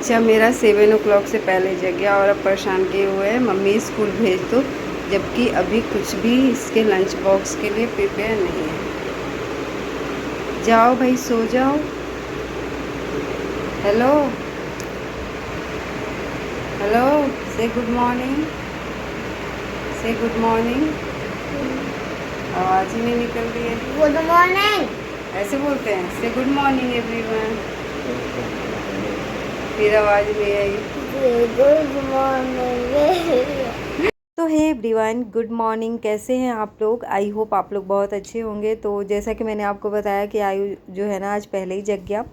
बच्चा मेरा 7 o'clock से पहले जग गया और अब परेशान किए हुए हैं, मम्मी स्कूल भेज दो, जबकि अभी कुछ भी इसके लंच बॉक्स के लिए प्रिपेयर नहीं है। जाओ भाई सो जाओ। हेलो हेलो, से गुड मॉर्निंग, से गुड मॉर्निंग। आवाज़ ही नहीं निकल रही है। Good morning. ऐसे बोलते हैं, से गुड मॉर्निंग एवरीवन, फिर आवाज़ नहीं आई। Good morning. तो हे एवरीवन, गुड मॉर्निंग। कैसे हैं आप लोग? आई होप आप लोग बहुत अच्छे होंगे। तो जैसा कि मैंने आपको बताया कि आयु जो है ना आज पहले ही जग गया,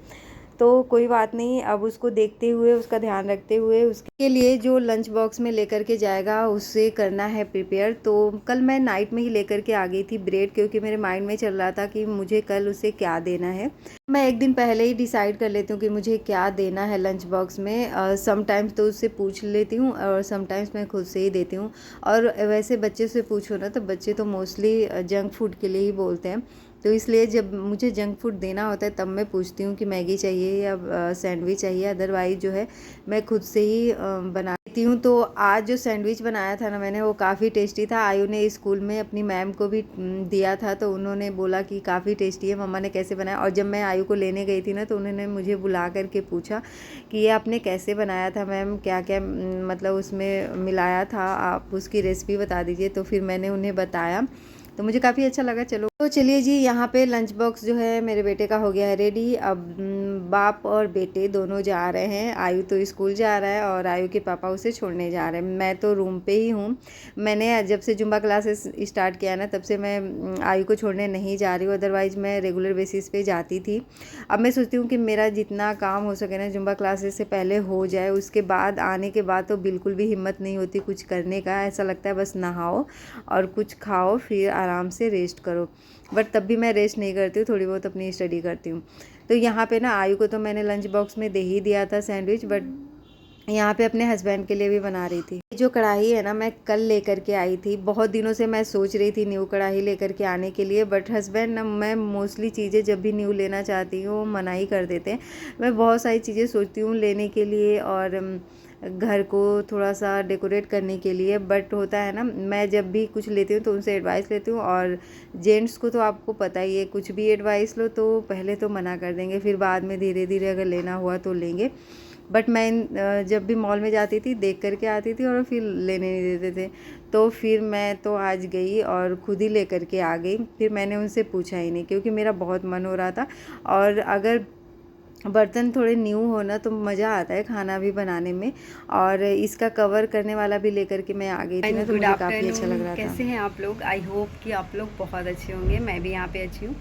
तो कोई बात नहीं। अब उसको देखते हुए, उसका ध्यान रखते हुए, उसके लिए जो लंच बॉक्स में लेकर के जाएगा उसे करना है प्रिपेयर। तो कल मैं नाइट में ही लेकर के आ गई थी ब्रेड, क्योंकि मेरे माइंड में चल रहा था कि मुझे कल उसे क्या देना है। मैं एक दिन पहले ही डिसाइड कर लेती हूँ कि मुझे क्या देना है लंच बॉक्स में। समटाइम्स तो उससे पूछ लेती हूँ और समटाइम्स मैं खुद से ही देती हूँ। और वैसे बच्चे से पूछो ना तो बच्चे तो मोस्टली जंक फूड के लिए ही बोलते हैं। तो इसलिए जब मुझे जंक फूड देना होता है तब मैं पूछती हूँ कि मैगी चाहिए या सैंडविच चाहिए। अदरवाइज़ जो है मैं खुद से ही बना लेती हूँ। तो आज जो सैंडविच बनाया था ना मैंने, वो काफ़ी टेस्टी था। आयु ने स्कूल में अपनी मैम को भी दिया था, तो उन्होंने बोला कि काफ़ी टेस्टी है, मम्मा ने कैसे बनाया। और जब मैं आयु को लेने गई थी ना तो उन्होंने मुझे बुला करके पूछा कि ये आपने कैसे बनाया था मैम, क्या क्या मतलब उसमें मिलाया था, आप उसकी रेसिपी बता दीजिए। तो फिर मैंने उन्हें बताया, तो मुझे काफ़ी अच्छा लगा। चलो तो चलिए जी, यहाँ पे लंच बॉक्स जो है मेरे बेटे का हो गया है रेडी। अब बाप और बेटे दोनों जा रहे हैं। आयु तो स्कूल जा रहा है और आयु के पापा उसे छोड़ने जा रहे हैं। मैं तो रूम पे ही हूँ। मैंने जब से जुम्बा क्लासेस स्टार्ट किया ना तब से मैं आयु को छोड़ने नहीं जा रही हूँ। अदरवाइज़ मैं रेगुलर बेसिस पे जाती थी। अब मैं सोचती हूँ कि मेरा जितना काम हो सके ना जुम्बा क्लासेस से पहले हो जाए। उसके बाद आने के बाद तो बिल्कुल भी हिम्मत नहीं होती कुछ करने का। ऐसा लगता है बस नहाओ और कुछ खाओ, फिर आराम से रेस्ट करो। बट तब भी मैं रेस्ट नहीं करती हूँ, थोड़ी बहुत अपनी स्टडी करती हूँ। तो यहाँ पे ना आयु को तो मैंने लंच बॉक्स में दे ही दिया था सैंडविच, बट यहाँ पे अपने हस्बैंड के लिए भी बना रही थी। जो कढ़ाई है ना मैं कल लेकर के आई थी। बहुत दिनों से मैं सोच रही थी न्यू कढ़ाई लेकर के आने के लिए, बट हस्बैंड ना, मैं मोस्टली चीज़ें जब भी न्यू लेना चाहती हूँ मना ही कर देते हैं। मैं बहुत सारी चीज़ें सोचती हूँ लेने के लिए और घर को थोड़ा सा डेकोरेट करने के लिए, बट होता है ना मैं जब भी कुछ लेती हूँ तो उनसे एडवाइस लेती हूँ। और जेंट्स को तो आपको पता ही है, कुछ भी एडवाइस लो तो पहले तो मना कर देंगे, फिर बाद में धीरे धीरे अगर लेना हुआ तो लेंगे। बट मैं जब भी मॉल में जाती थी देख करके आती थी और फिर लेने नहीं देते थे। तो फिर मैं तो आज गई और खुद ही ले करके आ गई। फिर मैंने उनसे पूछा ही नहीं, क्योंकि मेरा बहुत मन हो रहा था। और अगर बर्तन थोड़े न्यू हो ना तो मज़ा आता है खाना भी बनाने में। और इसका कवर करने वाला भी लेकर के मैं आ गई थी ना, तो मुझे काफ़ी अच्छा लग रहा था। कैसे हैं आप लोग? आई होप कि आप लोग बहुत अच्छे होंगे। मैं भी यहाँ पे अच्छी हूँ।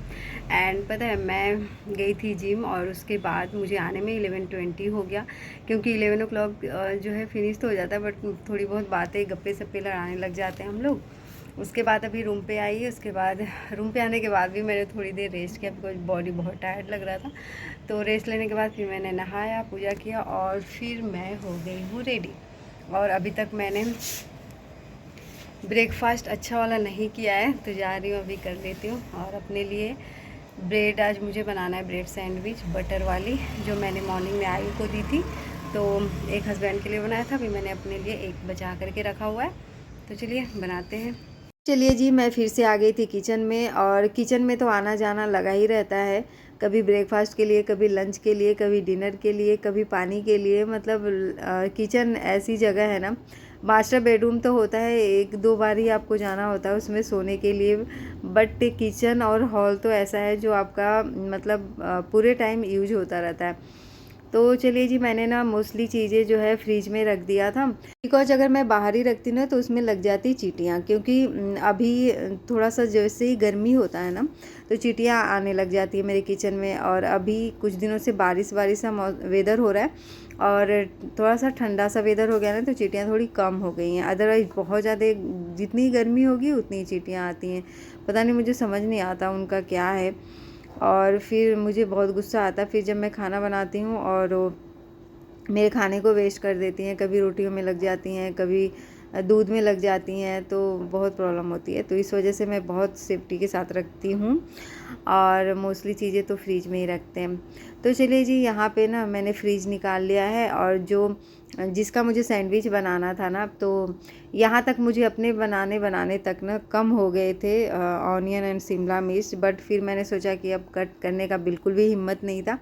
एंड पता है मैं गई थी जिम और उसके बाद मुझे आने में 11:20 हो गया, क्योंकि 11 o'clock जो है फिनिश तो हो जाता है, बट थोड़ी बहुत बातें गप्पे सप्पे लड़ाने लग जाते हैं हम लोग। उसके बाद अभी रूम पे आई। उसके बाद रूम पे आने के बाद भी मैंने थोड़ी देर रेस्ट किया, बिकॉज बॉडी बहुत टायर्ड लग रहा था। तो रेस्ट लेने के बाद फिर मैंने नहाया, पूजा किया और फिर मैं हो गई हूँ रेडी। और अभी तक मैंने ब्रेकफास्ट अच्छा वाला नहीं किया है, तो जा रही हूँ अभी कर लेती हूँ। और अपने लिए ब्रेड आज मुझे बनाना है, ब्रेड सैंडविच बटर वाली, जो मैंने मॉर्निंग में आयु को दी थी। तो एक हस्बैंड के लिए बनाया था, अभी मैंने अपने लिए एक बचा करके रखा हुआ है। तो चलिए बनाते हैं। चलिए जी, मैं फिर से आ गई थी किचन में। और किचन में तो आना जाना लगा ही रहता है, कभी ब्रेकफास्ट के लिए, कभी लंच के लिए, कभी डिनर के लिए, कभी पानी के लिए। मतलब किचन ऐसी जगह है ना। मास्टर बेडरूम तो होता है, एक दो बार ही आपको जाना होता है उसमें सोने के लिए। बट किचन और हॉल तो ऐसा है जो आपका मतलब पूरे टाइम यूज होता रहता है। तो चलिए जी, मैंने ना मोस्टली चीज़ें जो है फ्रिज में रख दिया था, बिकॉज अगर मैं बाहर ही रखती ना तो उसमें लग जाती चींटियाँ। क्योंकि अभी थोड़ा सा जैसे ही गर्मी होता है ना तो चींटियाँ आने लग जाती है मेरे किचन में। और अभी कुछ दिनों से बारिश बारिश सा वेदर हो रहा है और थोड़ा सा ठंडा सा वेदर हो गया ना, तो चींटियाँ थोड़ी कम हो गई हैं। अदरवाइज़ बहुत ज़्यादा जितनी गर्मी होगी उतनी चींटियाँ आती हैं। पता नहीं, मुझे समझ नहीं आता उनका क्या है। और फिर मुझे बहुत गुस्सा आता फिर जब मैं खाना बनाती हूँ और मेरे खाने को वेस्ट कर देती हैं। कभी रोटियों में लग जाती हैं, कभी दूध में लग जाती हैं तो बहुत प्रॉब्लम होती है। तो इस वजह से मैं बहुत सेफ्टी के साथ रखती हूँ और मोस्टली चीज़ें तो फ्रिज में ही रखते हैं। तो चलिए जी, यहाँ पे ना मैंने फ्रिज निकाल लिया है और जो जिसका मुझे सैंडविच बनाना था ना, तो यहाँ तक मुझे अपने बनाने तक ना कम हो गए थे ऑनियन एंड शिमला मिर्च। बट फिर मैंने सोचा कि अब कट करने का बिल्कुल भी हिम्मत नहीं था,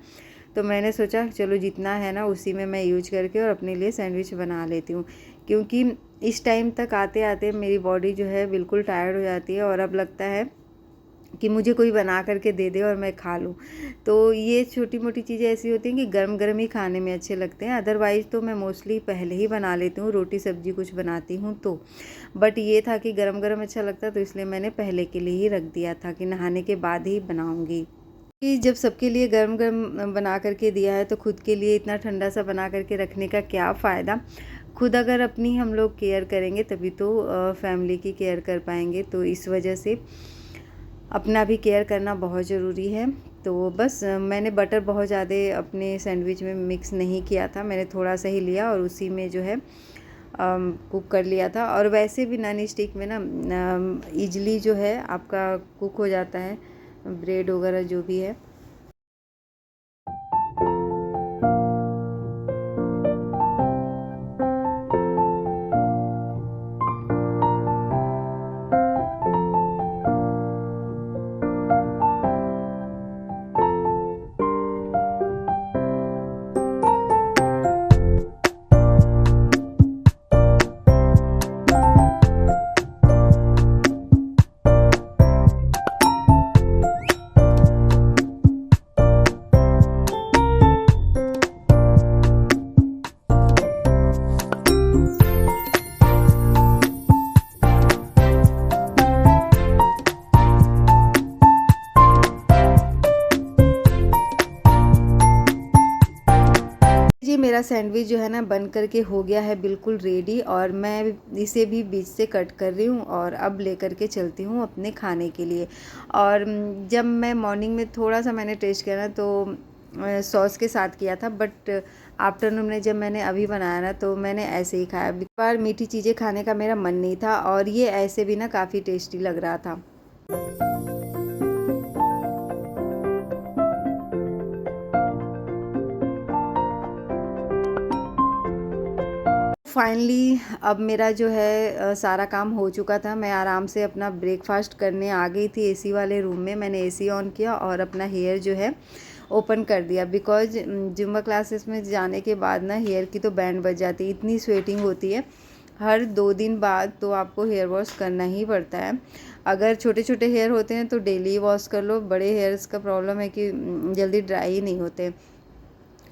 तो मैंने सोचा चलो जितना है ना उसी में मैं यूज करके और अपने लिए सैंडविच बना लेती हूँ। क्योंकि इस टाइम तक आते आते मेरी बॉडी जो है बिल्कुल टायर्ड हो जाती है और अब लगता है कि मुझे कोई बना करके दे दे और मैं खा लूँ। तो ये छोटी मोटी चीज़ें ऐसी होती हैं कि गरम गरम ही खाने में अच्छे लगते हैं। अदरवाइज़ तो मैं मोस्टली पहले ही बना लेती हूँ, रोटी सब्जी कुछ बनाती हूँ तो। बट ये था कि गरम गरम अच्छा लगता, तो इसलिए मैंने पहले के लिए ही रख दिया था कि नहाने के बाद ही बनाऊँगी। कि जब सबके लिए गरम गरम बना करके दिया है तो खुद के लिए इतना ठंडा सा बना करके रखने का क्या फ़ायदा। खुद अगर अपनी हम लोग केयर करेंगे तभी तो फैमिली की केयर कर पाएंगे। तो इस वजह से अपना भी केयर करना बहुत ज़रूरी है। तो बस मैंने बटर बहुत ज़्यादा अपने सैंडविच में मिक्स नहीं किया था, मैंने थोड़ा सा ही लिया और उसी में जो है कुक कर लिया था। और वैसे भी नॉन स्टिक में ना ईज़िली जो है आपका कुक हो जाता है, ब्रेड वगैरह जो भी है। जी, मेरा सैंडविच जो है ना बन करके हो गया है बिल्कुल रेडी और मैं इसे भी बीच से कट कर रही हूँ और अब लेकर के चलती हूँ अपने खाने के लिए। और जब मैं मॉर्निंग में थोड़ा सा मैंने टेस्ट किया ना तो सॉस के साथ किया था, बट आफ्टरनून में जब मैंने अभी बनाया ना तो मैंने ऐसे ही खाया। बार मीठी चीज़ें खाने का मेरा मन नहीं था और ये ऐसे भी ना काफ़ी टेस्टी लग रहा था। फाइनली अब मेरा जो है सारा काम हो चुका था। मैं आराम से अपना ब्रेकफास्ट करने आ गई थी एसी वाले रूम में। मैंने एसी ऑन किया और अपना हेयर जो है ओपन कर दिया, बिकॉज जुम्बा क्लासेस में जाने के बाद ना हेयर की तो बैंड बज जाती है, इतनी स्वेटिंग होती है। हर 2 दिन बाद तो आपको हेयर वॉश करना ही पड़ता है। अगर छोटे छोटे हेयर होते हैं तो डेली वॉश कर लो, बड़े हेयर्स का प्रॉब्लम है कि जल्दी ड्राई ही नहीं होते।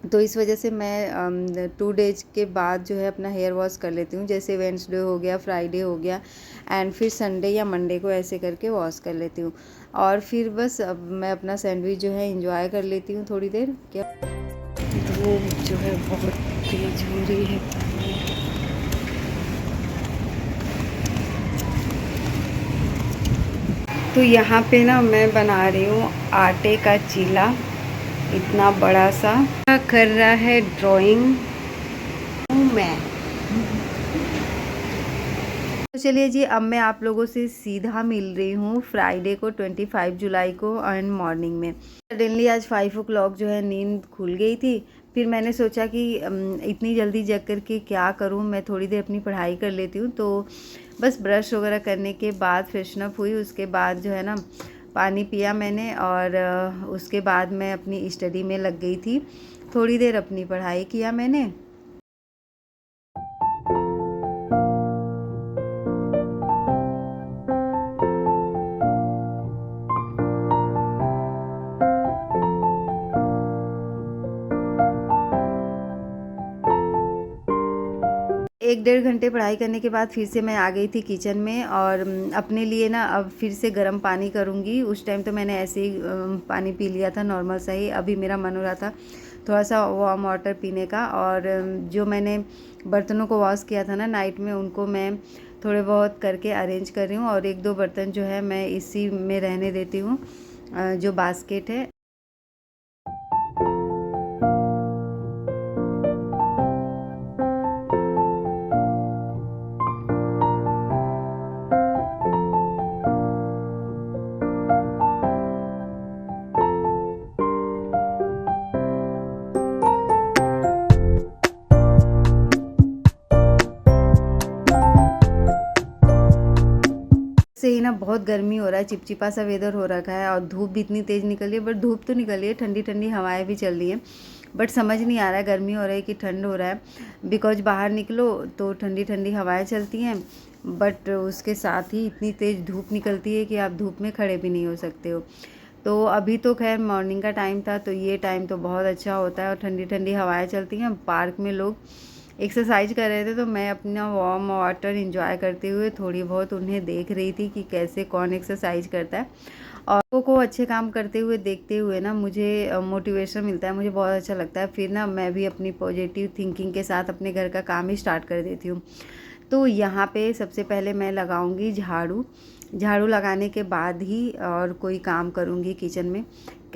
तो इस वजह से मैं 2 डेज के बाद जो है अपना हेयर वॉश कर लेती हूँ। जैसे वेडनेसडे हो गया, फ्राइडे हो गया एंड फिर संडे या मंडे को ऐसे करके वॉश कर लेती हूँ। और फिर बस अब मैं अपना सैंडविच जो है एंजॉय कर लेती हूँ थोड़ी देर। क्या धूप जो है बहुत तेज हो रही है। तो यहाँ पे ना मैं बना रही हूँ आटे का चीला, इतना बड़ा सा। कर रहा है ड्राइंग मैं। तो चलिए जी, अब मैं आप लोगों से सीधा मिल रही हूँ फ्राइडे को 25 जुलाई को अर्न मॉर्निंग में। सडनली आज 5 o'clock जो है नींद खुल गई थी। फिर मैंने सोचा कि इतनी जल्दी जग करके क्या करूँ, मैं थोड़ी देर अपनी पढ़ाई कर लेती हूँ। तो बस ब्रश वगैरह करने के बाद फ्रेशन अप हुई, उसके बाद जो है ना पानी पिया मैंने और उसके बाद मैं अपनी स्टडी में लग गई थी। थोड़ी देर अपनी पढ़ाई किया मैंने। एक 1.5 घंटे पढ़ाई करने के बाद फिर से मैं आ गई थी किचन में और अपने लिए ना अब फिर से गर्म पानी करूँगी। उस टाइम तो मैंने ऐसे ही पानी पी लिया था नॉर्मल सा ही। अभी मेरा मन हो रहा था थोड़ा सा वार्म वाटर पीने का। और जो मैंने बर्तनों को वॉश किया था ना नाइट में, उनको मैं थोड़े बहुत करके अरेंज कर रही हूँ और 1-2 बर्तन जो है मैं इसी में रहने देती हूँ, जो बास्केट है। ना बहुत गर्मी हो रहा है, चिपचिपा सा वेदर हो रखा है और धूप भी इतनी तेज़ निकल रही है। बट धूप तो निकली है, ठंडी ठंडी हवाएं भी चल रही हैं, बट समझ नहीं आ रहा है गर्मी हो रहा है कि ठंड हो रहा है। बिकॉज बाहर निकलो तो ठंडी ठंडी हवाएं चलती हैं, बट उसके साथ ही इतनी तेज़ धूप निकलती है कि आप धूप में खड़े भी नहीं हो सकते हो। तो अभी तो खैर मॉर्निंग का टाइम था, तो ये टाइम तो बहुत अच्छा होता है और ठंडी ठंडी हवाएं चलती हैं। पार्क में लोग एक्सरसाइज कर रहे थे, तो मैं अपना वार्म वाटर इंजॉय करते हुए थोड़ी बहुत उन्हें देख रही थी कि कैसे कौन एक्सरसाइज करता है। और लोगों को अच्छे काम करते हुए देखते हुए ना मुझे मोटिवेशन मिलता है, मुझे बहुत अच्छा लगता है। फिर ना मैं भी अपनी पॉजिटिव थिंकिंग के साथ अपने घर का काम ही स्टार्ट कर देती हूँ। तो यहाँ पे सबसे पहले मैं लगाऊंगी झाड़ू। झाड़ू लगाने के बाद ही और कोई काम करूँगी किचन में।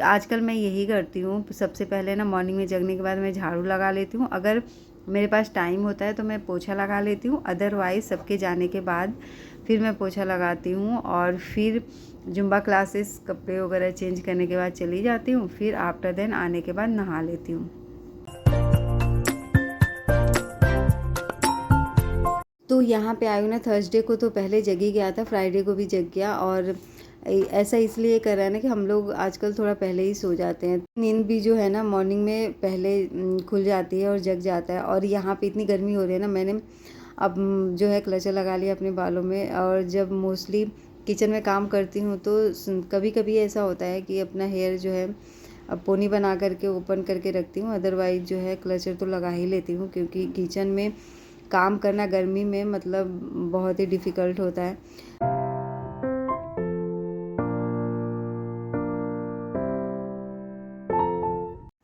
आजकल मैं यही करती हूँ, सबसे पहले ना मॉर्निंग में जगने के बाद मैं झाड़ू लगा लेती हूँ। अगर मेरे पास टाइम होता है तो मैं पोछा लगा लेती हूँ, अदरवाइज़ सबके जाने के बाद फिर मैं पोछा लगाती हूँ। और फिर जुम्बा क्लासेस कपड़े वगैरह चेंज करने के बाद चली जाती हूँ। फिर आफ्टर देन आने के बाद नहा लेती हूँ। तो यहाँ पे आई हूँ ना, थर्सडे को तो पहले जग ही गया था, फ्राइडे को भी जग गया। और ऐसा इसलिए कर रहा है ना कि हम लोग आजकल थोड़ा पहले ही सो जाते हैं, नींद भी जो है ना मॉर्निंग में पहले खुल जाती है और जग जाता है। और यहाँ पे इतनी गर्मी हो रही है ना, मैंने अब जो है क्लचर लगा लिया अपने बालों में। और जब मोस्टली किचन में काम करती हूँ तो कभी कभी ऐसा होता है कि अपना हेयर जो है अब पोनी बना करके ओपन करके रखती हूँ, अदरवाइज जो है क्लचर तो लगा ही लेती हूँ, क्योंकि किचन में काम करना गर्मी में मतलब बहुत ही डिफ़िकल्ट होता है।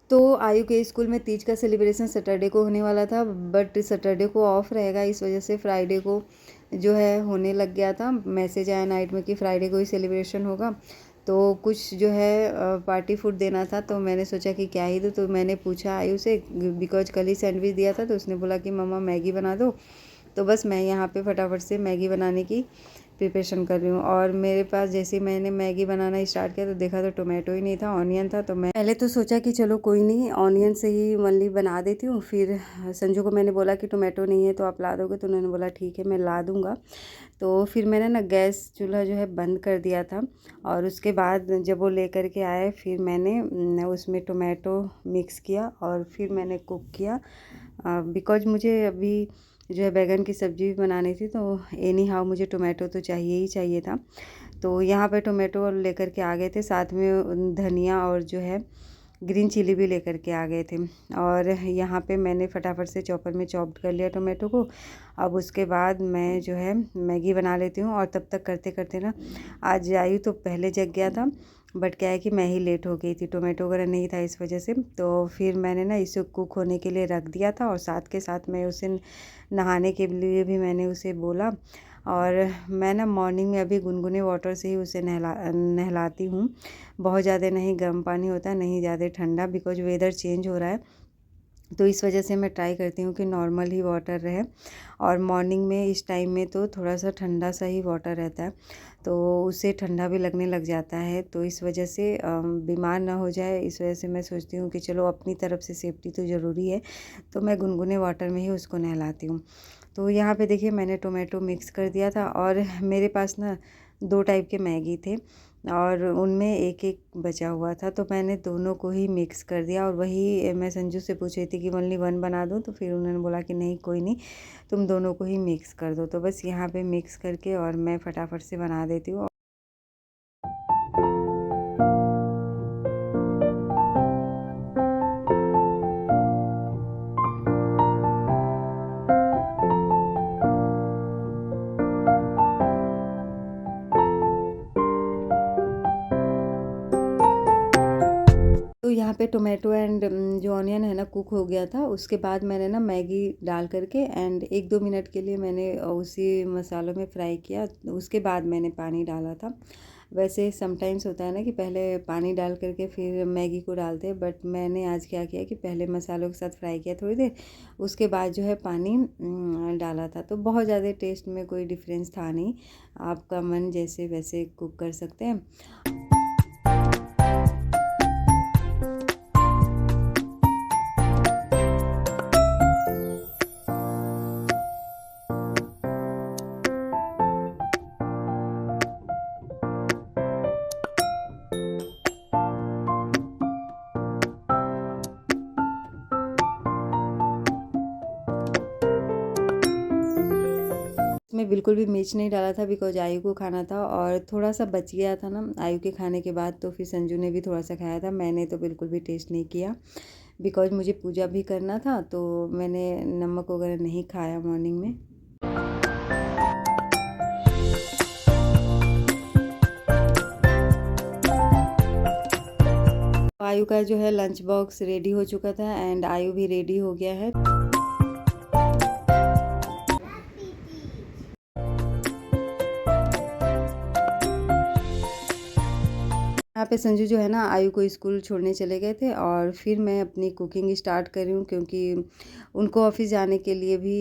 तो आयु के स्कूल में तीज का सेलिब्रेशन सैटरडे को होने वाला था, बट सैटरडे को ऑफ रहेगा, इस वजह से फ्राइडे को जो है होने लग गया था। मैसेज आया नाइट में कि फ्राइडे को ही सेलिब्रेशन होगा। तो कुछ जो है पार्टी फूड देना था, तो मैंने सोचा कि क्या ही दूँ। तो मैंने पूछा आयु से, बिकॉज कल ही सैंडविच दिया था, तो उसने बोला कि मम्मा मैगी बना दो। तो बस मैं यहाँ पे फटाफट से मैगी बनाने की प्रिपरेशन कर रही हूँ। और मेरे पास जैसे ही मैंने मैगी बनाना स्टार्ट किया तो देखा तो टोमेटो ही नहीं था, ऑनियन था। तो मैं पहले तो सोचा कि चलो कोई नहीं, ऑनियन से ही ओनली बना देती हूँ। फिर संजू को मैंने बोला कि टोमेटो नहीं है तो आप ला दोगे, तो उन्होंने बोला ठीक है मैं ला दूँगा। तो फिर मैंने ना गैस चूल्हा जो है बंद कर दिया था, और उसके बाद जब वो लेकर के आए फिर मैंने उसमें टोमेटो मिक्स किया और फिर मैंने कुक किया। बिकॉज मुझे अभी जो है बैगन की सब्ज़ी भी बनानी थी, तो एनी हाउ मुझे टोमेटो तो चाहिए ही चाहिए था। तो यहाँ पे टोमेटो लेकर के आ गए थे, साथ में धनिया और जो है ग्रीन चिली भी लेकर के आ गए थे। और यहाँ पे मैंने फटाफट से चॉपर में चॉप्ड कर लिया टोमेटो को। अब उसके बाद मैं जो है मैगी बना लेती हूँ। और तब तक करते करते ना आज आयु तो पहले जग गया था, बट क्या है कि मैं ही लेट हो गई थी, टोमेटो वगैरह नहीं था इस वजह से। तो फिर मैंने ना इसे कुक होने के लिए रख दिया था, और साथ के साथ मैं उसे नहाने के लिए भी मैंने उसे बोला। और मैं ना मॉर्निंग में अभी गुनगुने वाटर से ही उसे नहलाती हूँ। बहुत ज़्यादा नहीं गर्म पानी होता, नहीं ज़्यादा ठंडा, बिकॉज वेदर चेंज हो रहा है, तो इस वजह से मैं ट्राई करती हूँ कि नॉर्मल ही वाटर रहे। और मॉर्निंग में इस टाइम में तो थोड़ा सा ठंडा सा ही वाटर रहता है, तो उससे ठंडा भी लगने लग जाता है। तो इस वजह से बीमार ना हो जाए, इस वजह से मैं सोचती हूँ कि चलो अपनी तरफ से सेफ्टी तो ज़रूरी है, तो मैं गुनगुने वाटर में ही उसको नहलाती हूँ। तो यहाँ पे देखिए मैंने टोमेटो मिक्स कर दिया था, और मेरे पास ना 2 टाइप के मैगी थे और उनमें एक एक बचा हुआ था, तो मैंने दोनों को ही मिक्स कर दिया। और वही मैं संजू से पूछ रही थी कि ओनली 1 बना दूँ, तो फिर उन्होंने बोला कि नहीं कोई नहीं, तुम दोनों को ही मिक्स कर दो। तो बस यहाँ पे मिक्स करके और मैं फटाफट से बना देती हूँ। तो यहाँ पे टोमेटो एंड जो ऑनियन है ना कुक हो गया था। उसके बाद मैंने ना मैगी डाल करके एंड 1-2 मिनट के लिए मैंने उसी मसालों में फ्राई किया। उसके बाद मैंने पानी डाला था। वैसे समटाइम्स होता है ना कि पहले पानी डाल करके फिर मैगी को डालते हैं, बट मैंने आज क्या किया कि पहले मसालों के साथ फ्राई किया थोड़ी देर, उसके बाद जो है पानी डाला था। तो बहुत ज़्यादा टेस्ट में कोई डिफरेंस था नहीं, आपका मन जैसे वैसे कुक कर सकते हैं। बिल्कुल भी मिर्च नहीं डाला था बिकॉज आयु को खाना था, और थोड़ा सा बच गया था ना आयु के खाने के बाद, तो फिर संजू ने भी थोड़ा सा खाया था। मैंने तो बिल्कुल भी टेस्ट नहीं किया बिकॉज मुझे पूजा भी करना था, तो मैंने नमक वगैरह नहीं खाया मॉर्निंग में। आयु का जो है लंच बॉक्स रेडी हो चुका था एंड आयु भी रेडी हो गया है। यहाँ पे संजू जो है ना आयु को स्कूल छोड़ने चले गए थे, और फिर मैं अपनी कुकिंग स्टार्ट कर रही हूँ क्योंकि उनको ऑफिस जाने के लिए भी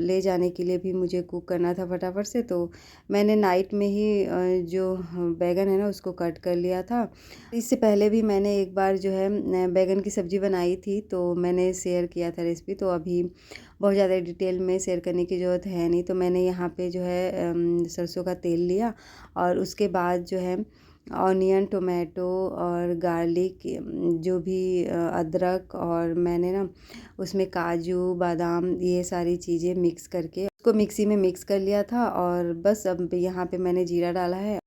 ले जाने के लिए भी मुझे कुक करना था फटाफट से। तो मैंने नाइट में ही जो बैगन है ना उसको कट कर लिया था। इससे पहले भी मैंने एक बार जो है बैगन की सब्ज़ी बनाई थी, तो मैंने शेयर किया था रेसिपी, तो अभी बहुत ज़्यादा डिटेल में शेयर करने की ज़रूरत है नहीं। तो मैंने यहाँ पे जो है सरसों का तेल लिया, और उसके बाद जो है ऑनियन, टोमेटो और गार्लिक, जो भी अदरक, और मैंने ना उसमें काजू बादाम ये सारी चीज़ें मिक्स करके उसको मिक्सी में मिक्स कर लिया था। और बस अब यहाँ पे मैंने जीरा डाला है।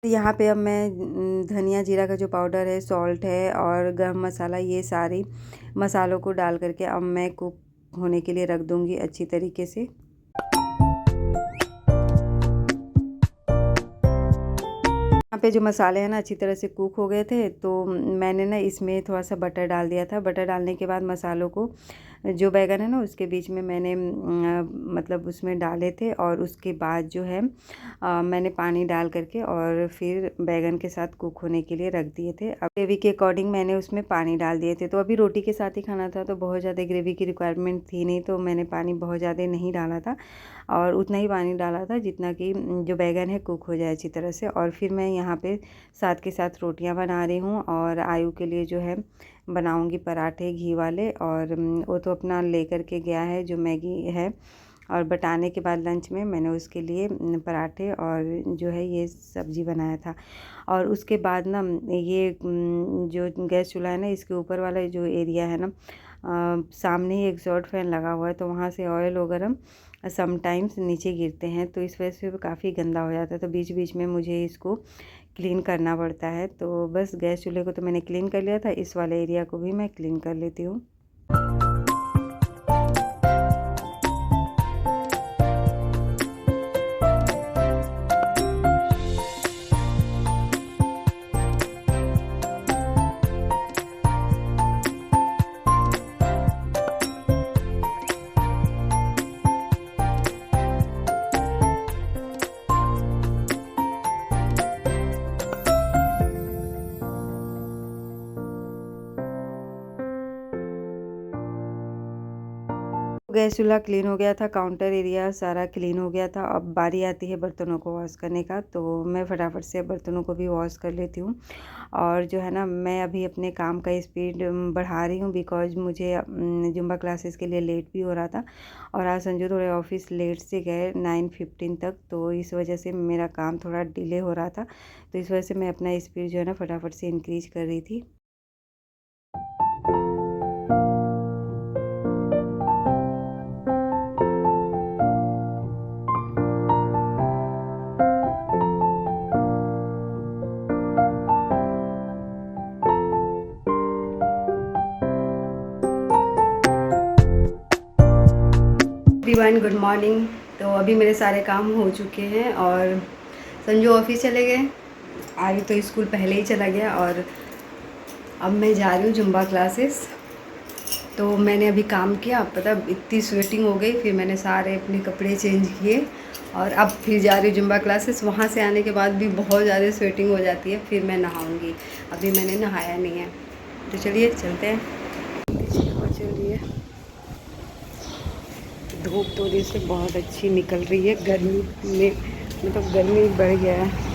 यहाँ पे अब मैं धनिया जीरा का जो पाउडर है, सॉल्ट है और गरम मसाला, ये सारी मसालों को डाल करके अब मैं कुक होने के लिए रख दूँगी अच्छी तरीके से। यहाँ पे जो मसाले हैं ना अच्छी तरह से कुक हो गए थे, तो मैंने ना इसमें थोड़ा सा बटर डाल दिया था। बटर डालने के बाद मसालों को, जो बैगन है ना उसके बीच में मैंने मतलब उसमें डाले थे, और उसके बाद जो है मैंने पानी डाल करके और फिर बैगन के साथ कुक होने के लिए रख दिए थे। अब ग्रेवी के अकॉर्डिंग मैंने उसमें पानी डाल दिए थे। तो अभी रोटी के साथ ही खाना था, तो बहुत ज़्यादा ग्रेवी की रिक्वायरमेंट थी नहीं, तो मैंने पानी बहुत ज़्यादा नहीं डाला था, और उतना ही पानी डाला था जितना कि जो बैगन है कुक हो जाए अच्छी तरह से। और फिर मैं यहाँ पे साथ के साथ रोटियाँ बना रही हूँ, और आयु के लिए जो है बनाऊँगी पराठे घी वाले। और वो तो अपना लेकर के गया है जो मैगी है, और बटाने के बाद लंच में मैंने उसके लिए पराठे और जो है ये सब्ज़ी बनाया था। और उसके बाद ना ये जो गैस चूल्हा है ना इसके ऊपर वाला जो एरिया है ना, सामने ही एग्जॉस्ट फैन लगा हुआ है, तो वहाँ से ऑयल वगैरह समटाइम्स नीचे गिरते हैं, तो इस वजह से काफ़ी गंदा हो जाता है। तो बीच बीच में मुझे इसको क्लीन करना पड़ता है। तो बस गैस चूल्हे को तो मैंने क्लीन कर लिया था, इस वाले एरिया को भी मैं क्लीन कर लेती हूँ। गैस चूल्हा क्लीन हो गया था, काउंटर एरिया सारा क्लीन हो गया था। अब बारी आती है बर्तनों को वॉश करने का, तो मैं फटाफट से बर्तनों को भी वॉश कर लेती हूँ। और जो है ना मैं अभी अपने काम का स्पीड बढ़ा रही हूँ बिकॉज मुझे जुम्बा क्लासेस के लिए लेट भी हो रहा था, और आज संजू थोड़े ऑफिस लेट से गए 9:15 तक, तो इस वजह से मेरा काम थोड़ा डिले हो रहा था। तो इस वजह से मैं अपना स्पीड जो है ना फटाफट से इंक्रीज कर रही थी। Everyone good morning. तो अभी मेरे सारे काम हो चुके हैं, और संजू ऑफिस चले गए, आयु तो स्कूल पहले ही चला गया, और अब मैं जा रही हूँ जुम्बा क्लासेस। तो मैंने अभी काम किया, पता इतनी स्वेटिंग हो गई, फिर मैंने सारे अपने कपड़े चेंज किए, और अब फिर जा रही हूँ जुम्बा क्लासेस। वहाँ से आने के बाद भी बहुत ज़्यादा स्वेटिंग हो जाती है, फिर मैं नहाऊँगी। अभी मैंने नहाया नहीं है, तो चलिए चलते हैं। चलिए, धूप तो दिन से बहुत अच्छी निकल रही है, गर्मी में मतलब गर्मी बढ़ गया है।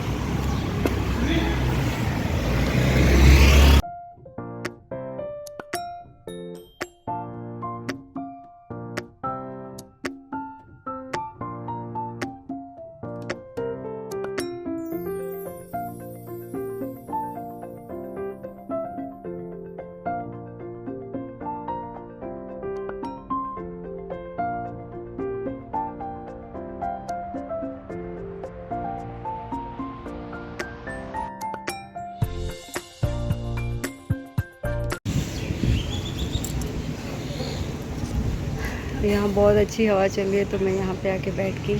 यहाँ बहुत अच्छी हवा चल रही है, तो मैं यहाँ पे आके बैठ के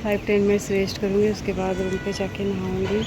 5-10 मिनट्स रेस्ट करूँगी, उसके बाद रूम पे जाके नहाऊँगी।